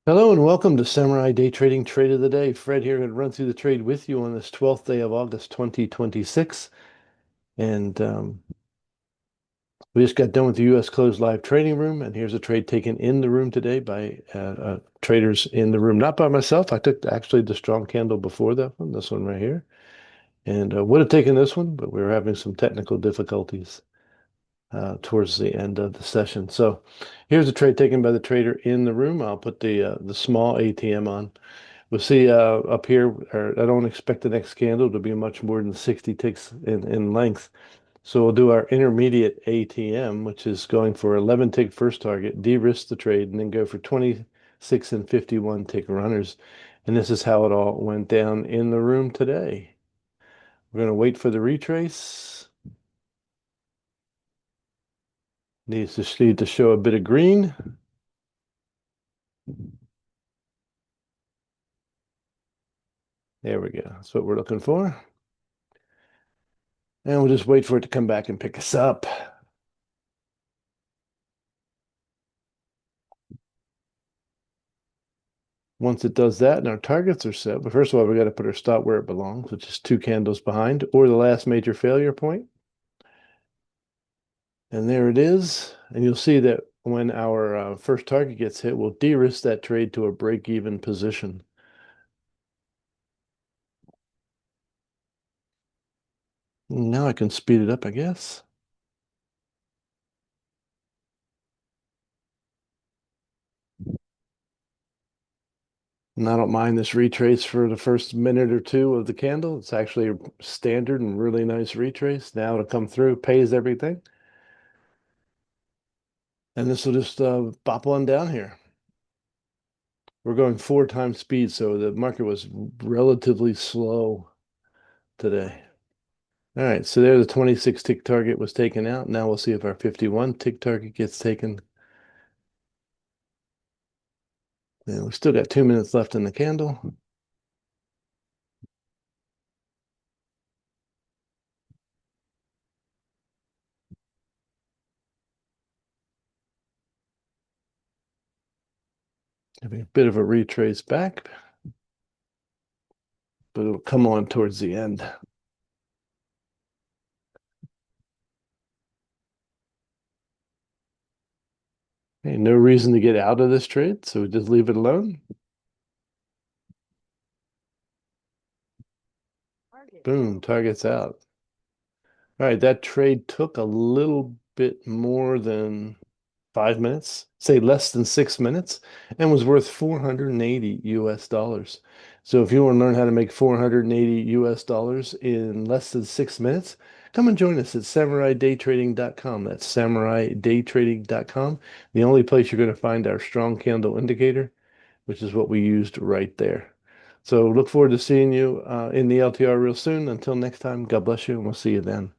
Hello and welcome to Samurai Day Trading Trade of the Day. Fred here, going to run through the trade with you on this 12th day of August 2026. And we just got done with the U.S. closed live trading room. And here's a trade taken in the room today by traders in the room, not by myself. I took actually the strong candle before that one, this one right here. And would have taken this one, but we were having some technical difficulties towards the end of the session. So here's a trade taken by the trader in the room. I'll put the small ATM on. We'll see up here, I don't expect the next candle to be much more than 60 ticks in length. So we'll do our intermediate ATM, which is going for 11 tick first target, de-risk the trade, and then go for 26 and 51 tick runners. And this is how it all went down in the room today. We're going to wait for the retrace. Needs to show a bit of green. There we go. That's what we're looking for. And we'll just wait for it to come back and pick us up. Once it does that and our targets are set, but first of all, we got to put our stop where it belongs, which is 2 candles behind, or the last major failure point. And there it is. And you'll see that when our first target gets hit, we'll de-risk that trade to a break-even position. Now I can speed it up, I guess. And I don't mind this retrace for the first minute or two of the candle. It's actually a standard and really nice retrace. Now it'll come through, pays everything. And this will just bop on down here. We're going 4 times speed, so the market was relatively slow today. All right, so there the 26 tick target was taken out. Now we'll see if our 51 tick target gets taken. And we still got 2 minutes left in the candle. Having a bit of a retrace back, but it'll come on towards the end. Okay, no reason to get out of this trade, so we just leave it alone. Boom, target's out. All right, that trade took a little bit more than 5 minutes, say less than 6 minutes, and was worth 480 US dollars. So if you want to learn how to make 480 US dollars in less than 6 minutes, come and join us at SamuraiDayTrading.com. That's SamuraiDayTrading.com. The only place you're going to find our strong candle indicator, which is what we used right there. So look forward to seeing you in the LTR real soon. Until next time, God bless you, and we'll see you then.